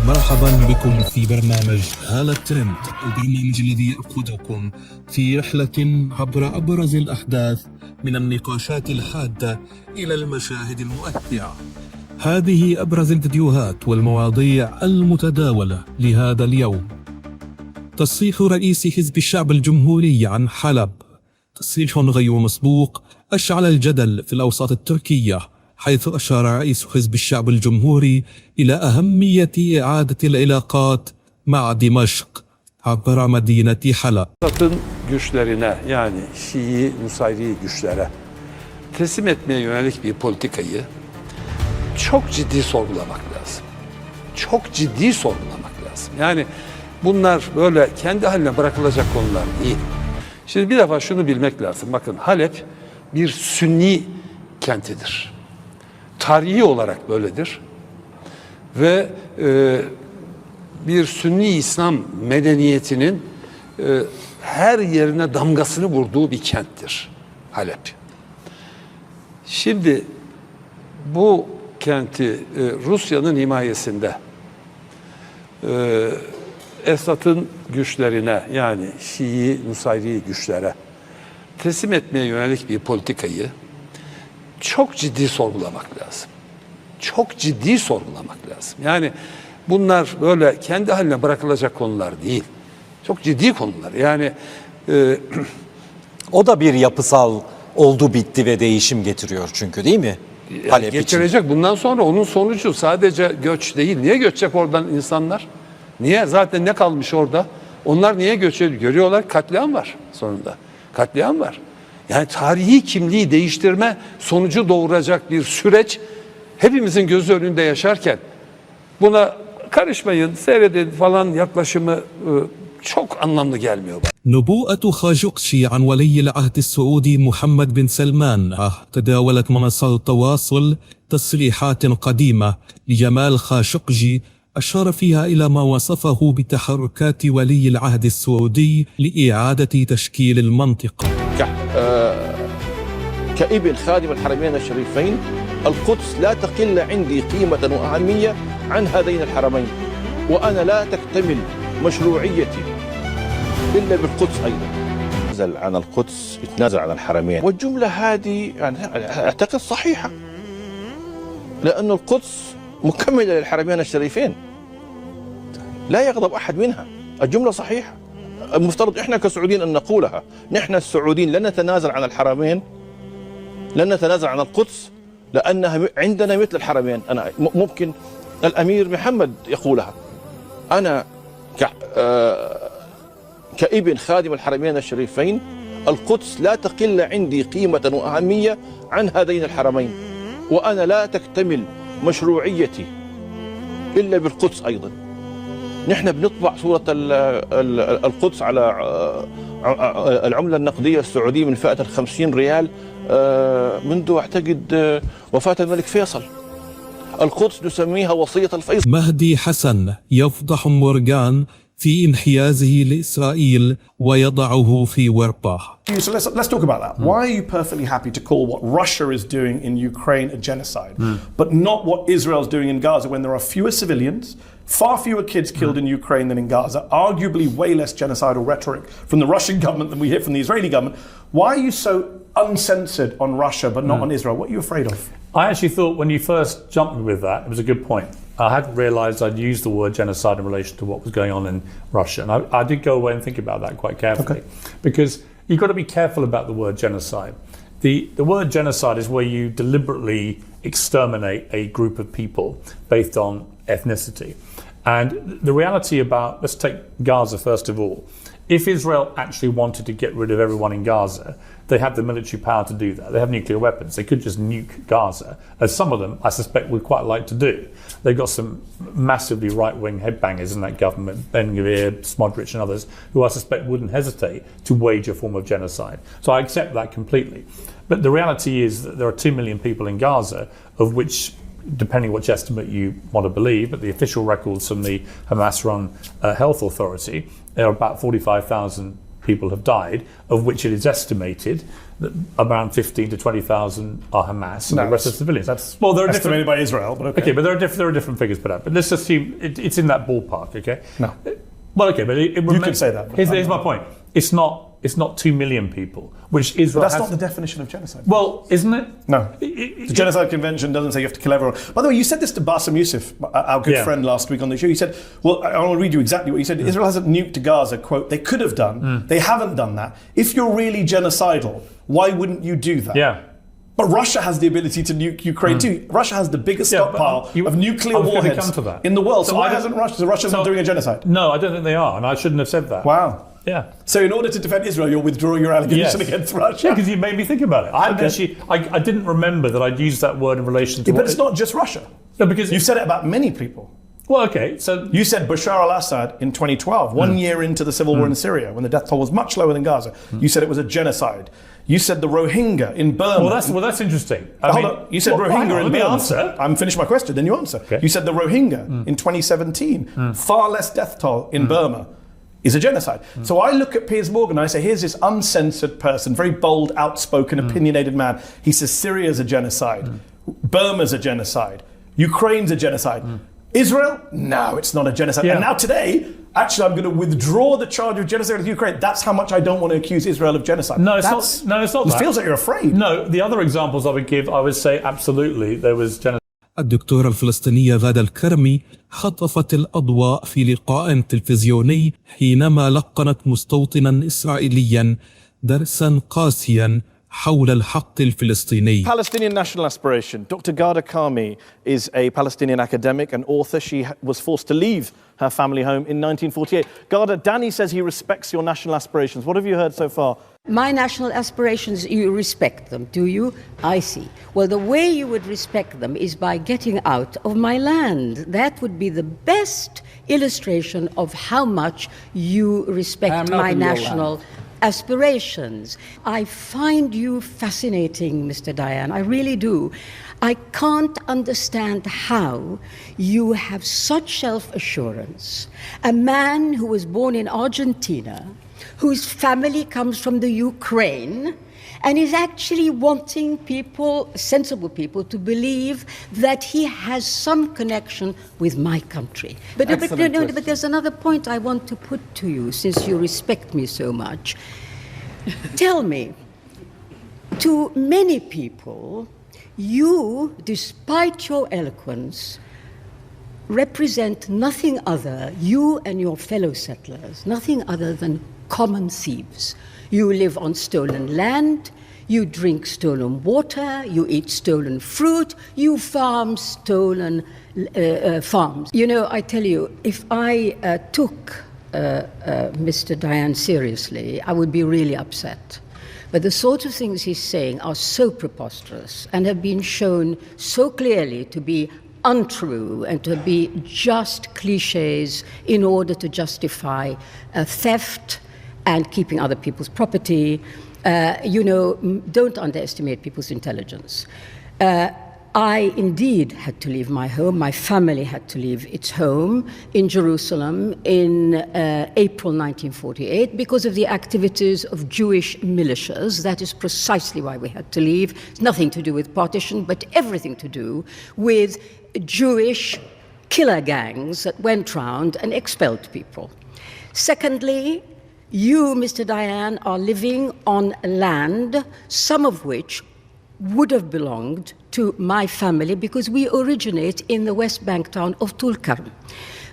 مرحبا بكم في برنامج هالة ترند، البرنامج الذي يأخذكم في رحلة عبر أبرز الأحداث من النقاشات الحادة إلى المشاهد المؤثرة. هذه أبرز الفيديوهات والمواضيع المتداولة لهذا اليوم. تصريح رئيس حزب الشعب الجمهوري عن حلب، تصريح غير مسبوق أشعل الجدل في الأوساط التركية، حيث أشار رئيس حزب الشعب الجمهوري إلى أهمية إعادة العلاقات مع دمشق عبر مدينة حلب. güçlerine yani Şii Nusayri güçlere teslim etmeye yönelik bir politikayı çok ciddi sorgulamak lazım. Çok ciddi sorgulamak lazım. Yani bunlar böyle kendi haline bırakılacak konular değil. Şimdi bir defa şunu bilmek lazım. Bakın Halep bir Sünni kentidir. Tarihi olarak böyledir. Ve bir Sünni İslam medeniyetinin her yerine damgasını vurduğu bir kenttir Halep. Şimdi bu kenti Rusya'nın himayesinde Esad'ın güçlerine yani Şii Nusayri güçlere teslim etmeye yönelik bir politikayı çok ciddi sorgulamak lazım. Çok ciddi sorgulamak lazım. Yani bunlar böyle kendi haline bırakılacak konular değil. Çok ciddi konular. Yani o da bir yapısal oldu bitti ve değişim getiriyor çünkü değil mi? Halep getirecek. için. Bundan sonra onun sonucu sadece göç değil. Niye göçecek oradan insanlar? Niye? Zaten ne kalmış orada? Onlar niye göç ediyor? Görüyorlar katliam var sonunda. Katliam var. Yani tarihi kimliği değiştirme sonucu doğuracak bir süreç hepimizin gözü önünde yaşarken buna karışmayın, seyredin falan yaklaşımı çok anlamlı gelmiyor. نبوءة خاشقجي عن ولي العهد السعودي محمد بن سلمان تداولت منصات التواصل تصريحات قديمة لجمال خاشقجي أشار فيها إلى ما وصفه بتحركات ولي العهد السعودي لإعادة تشكيل المنطقة. كابن خادم الحرمين الشريفين القدس لا تقل عندي قيمة وأهمية عن هذين الحرمين، وأنا لا تكتمل مشروعيتي إلا بالقدس أيضا. يتنازل عن القدس، يتنازل عن الحرمين، والجملة هذه يعني أعتقد صحيحة، لأن القدس مكملة للحرمين الشريفين لا يغضب أحد منها. الجملة صحيحة، المفترض إحنا كسعوديين أن نقولها. نحن السعوديين لن نتنازل عن الحرمين، لن نتنازل عن القدس، لأنها عندنا مثل الحرمين. أنا ممكن الأمير محمد يقولها. أنا كابن خادم الحرمين الشريفين القدس لا تقل عندي قيمة وأهمية عن هذين الحرمين، وأنا لا تكتمل مشروعيتي إلا بالقدس أيضا. نحن بنطبع صورة القدس على العملة النقدية السعودية من فئة 50 ريال منذ أعتقد وفاة الملك فيصل. القدس نسميها وصية الفيصل. مهدي حسن يفضح موزغان في انحيازه لإسرائيل ويضعه في ورطة. So let's talk about that. Why are you perfectly happy to call what Russia is doing in Ukraine a genocide, but not what Israel's doing in Gaza when there are fewer civilians, far fewer kids killed in Ukraine than in Gaza, arguably way less genocidal rhetoric from the Russian government than we hear from the Israeli government? Why are you so uncensored on Russia but not on Israel? What are you afraid of? I actually thought when you first jumped with that, it was a good point. I hadn't realised I'd used the word genocide in relation to what was going on in Russia. And I did go away and think about that quite carefully. Because you've got to be careful about the word genocide. The word genocide is where you deliberately exterminate a group of people based on ethnicity. And the reality about, let's take Gaza first of all. If Israel actually wanted to get rid of everyone in Gaza, they have the military power to do that. They have nuclear weapons. They could just nuke Gaza, as some of them, I suspect, would quite like to do. They've got some massively right-wing headbangers in that government, Ben-Gvir, Smodrich and others, who I suspect wouldn't hesitate to wage a form of genocide. So I accept that completely. But the reality is that there are 2 million people in Gaza, of which, depending which estimate you want to believe, but the official records from the Hamas-run health authority, there are about 45,000 people have died, of which it is estimated that around 15 to 20,000 are Hamas, and the rest are civilians. That's well, they're estimated by Israel, but okay. Okay, but there are different figures put out. But let's assume it's in that ballpark. Okay. No. Well, okay, but you can say that. Here's my point. It's not 2 million people, which Israel But that's not the definition of genocide. Well, isn't it? No. The Genocide Convention doesn't say you have to kill everyone. By the way, you said this to Bassem Youssef, our good friend last week on the show. You said, well, I want to read you exactly what you said. Israel hasn't nuked Gaza, quote, they could have done. They haven't done that. If you're really genocidal, why wouldn't you do that? Yeah. But Russia has the ability to nuke Ukraine too. Russia has the biggest stockpile of nuclear warheads in the world. So why hasn't Russia? So Russia's not doing a genocide? No, I don't think they are, and I shouldn't have said that. Wow. Yeah. So in order to defend Israel, you're withdrawing your allegation against Russia? Yeah, because you made me think about it. I didn't remember that I'd used that word in relation to... but it's not just Russia. No, because... You've said it about many people. Well, okay, so... You said Bashar al-Assad in 2012, 1 year into the civil war in Syria, when the death toll was much lower than Gaza. You said it was a genocide. You said the Rohingya in Burma... Well, that's interesting. Hold on. You said Rohingya in Burma. Answer. I'm finished my question, then you answer. Okay. You said the Rohingya in 2017, far less death toll in Burma, is a genocide. So I look at Piers Morgan and I say, here's this uncensored person, very bold, outspoken, opinionated man. He says Syria's a genocide. Burma's a genocide. Ukraine's a genocide. Israel? No, it's not a genocide. Yeah. And now today, actually, I'm going to withdraw the charge of genocide of Ukraine. That's how much I don't want to accuse Israel of genocide. No, it's not. No, it's not. It feels like you're afraid. No, the other examples I would give, I would say absolutely there was genocide. الدكتورة الفلسطينية غادة الكرمي خطفت الأضواء في لقاء تلفزيوني حينما لقنت مستوطنا إسرائيليا درسا قاسيا حول الحق الفلسطيني. Palestinian national aspiration. Dr. Ghada Karmi is a Palestinian academic and author. She was forced to leave her family home in 1948. Ghada, Danny says he respects your national aspirations. What have you heard so far? My national aspirations, you respect them, do you? I see. Well, the way you would respect them is by getting out of my land. That would be the best illustration of how much you respect my national aspirations. I find you fascinating, Mr. Dayan. I really do. I can't understand how you have such self-assurance. A man who was born in Argentina, whose family comes from the Ukraine, and is actually wanting people, sensible people, to believe that he has some connection with my country. But there's another point I want to put to you, since you respect me so much. Tell me, to many people, you, despite your eloquence, represent nothing other, you and your fellow settlers, nothing other than common thieves. You live on stolen land, you drink stolen water, you eat stolen fruit, you farm stolen farms. You know, I tell you, if I took Mr. Dayan seriously, I would be really upset. But the sort of things he's saying are so preposterous and have been shown so clearly to be untrue and to be just cliches in order to justify theft and keeping other people's property. Don't underestimate people's intelligence. I indeed had to leave my home. My family had to leave its home in Jerusalem in April 1948 because of the activities of Jewish militias. That is precisely why we had to leave. It's nothing to do with partition, but everything to do with Jewish killer gangs that went round and expelled people. Secondly, you, Mr. Dayan, are living on land, some of which would have belonged to my family because we originate in the West Bank town of Tulkarm.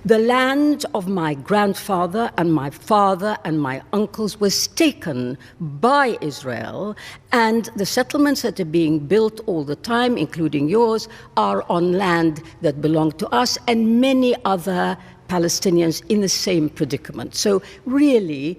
The land of my grandfather and my father and my uncles was taken by Israel, and the settlements that are being built all the time, including yours, are on land that belonged to us and many other Palestinians in the same predicament. So really,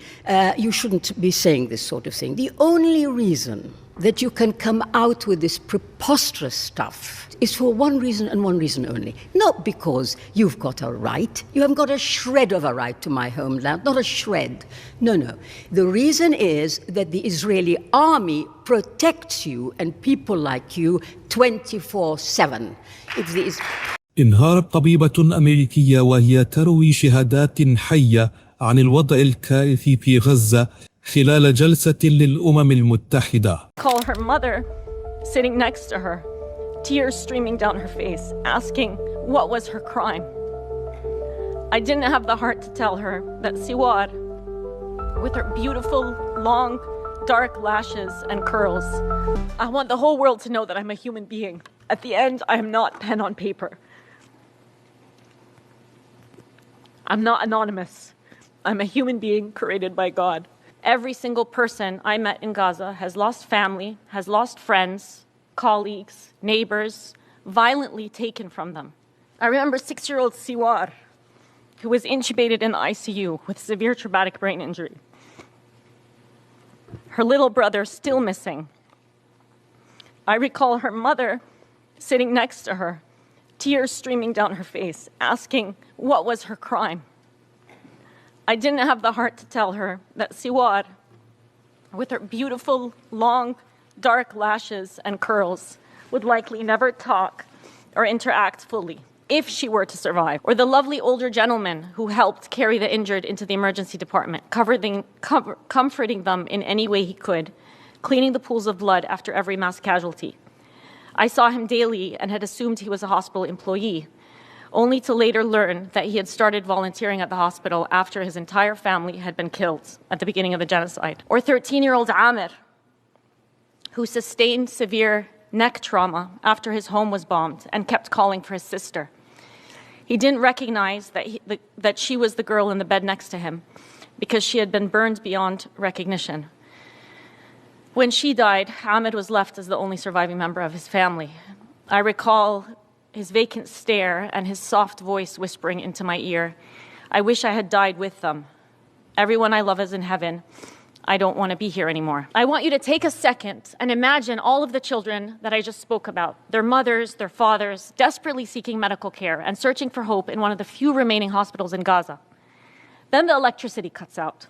you shouldn't be saying this sort of thing. The only reason that you can come out with this preposterous stuff is for one reason and one reason only. Not because you've got a right. You haven't got a shred of a right to my homeland, not a shred. No. The reason is that the Israeli army protects you and people like you 24/7. انهارت طبيبة أمريكية وهي تروي شهادات حية عن الوضع الكارثي في غزة خلال جلسة للأمم المتحدة. Call her mother, sitting next to her, tears streaming down her face, asking what was her crime. I didn't have the heart to tell her that Siwar, with her beautiful, long, dark lashes and curls, I want the whole world to know that I'm a human being. At the end, I am not pen on paper. I'm not anonymous. I'm a human being created by God. Every single person I met in Gaza has lost family, has lost friends, colleagues, neighbors, violently taken from them. I remember 6-year-old Siwar, who was intubated in the ICU with severe traumatic brain injury. Her little brother still missing. I recall her mother sitting next to her, tears streaming down her face, asking what was her crime. I didn't have the heart to tell her that Siwar, with her beautiful, long, dark lashes and curls, would likely never talk or interact fully, if she were to survive. Or the lovely older gentleman who helped carry the injured into the emergency department, comforting them in any way he could, cleaning the pools of blood after every mass casualty. I saw him daily and had assumed he was a hospital employee, only to later learn that he had started volunteering at the hospital after his entire family had been killed at the beginning of the genocide. Or 13-year-old Amir, who sustained severe neck trauma after his home was bombed and kept calling for his sister. He didn't recognize that she was the girl in the bed next to him because she had been burned beyond recognition. When she died, Ahmed was left as the only surviving member of his family. I recall his vacant stare and his soft voice whispering into my ear, I wish I had died with them. Everyone I love is in heaven. I don't want to be here anymore. I want you to take a second and imagine all of the children that I just spoke about, their mothers, their fathers, desperately seeking medical care and searching for hope in one of the few remaining hospitals in Gaza. Then the electricity cuts out.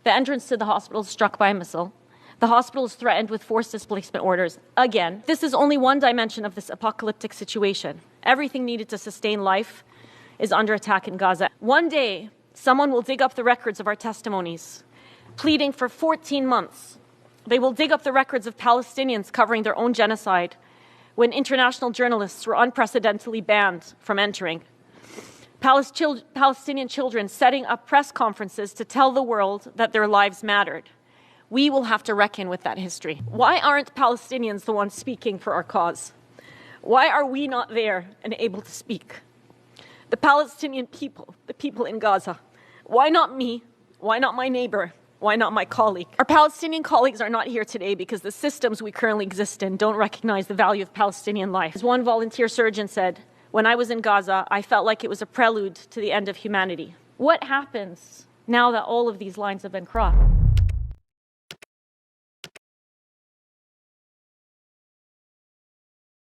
The entrance to the hospital is struck by a missile. The hospital is threatened with forced displacement orders. Again, this is only one dimension of this apocalyptic situation. Everything needed to sustain life is under attack in Gaza. One day, someone will dig up the records of our testimonies, pleading for 14 months. They will dig up the records of Palestinians covering their own genocide when international journalists were unprecedentedly banned from entering. Palestinian children setting up press conferences to tell the world that their lives mattered. We will have to reckon with that history. Why aren't Palestinians the ones speaking for our cause? Why are we not there and able to speak? The Palestinian people, the people in Gaza. Why not me? Why not my neighbor? Why not my colleague? Our Palestinian colleagues are not here today because the systems we currently exist in don't recognize the value of Palestinian life. As one volunteer surgeon said, when I was in Gaza, I felt like it was a prelude to the end of humanity. What happens now that all of these lines have been crossed?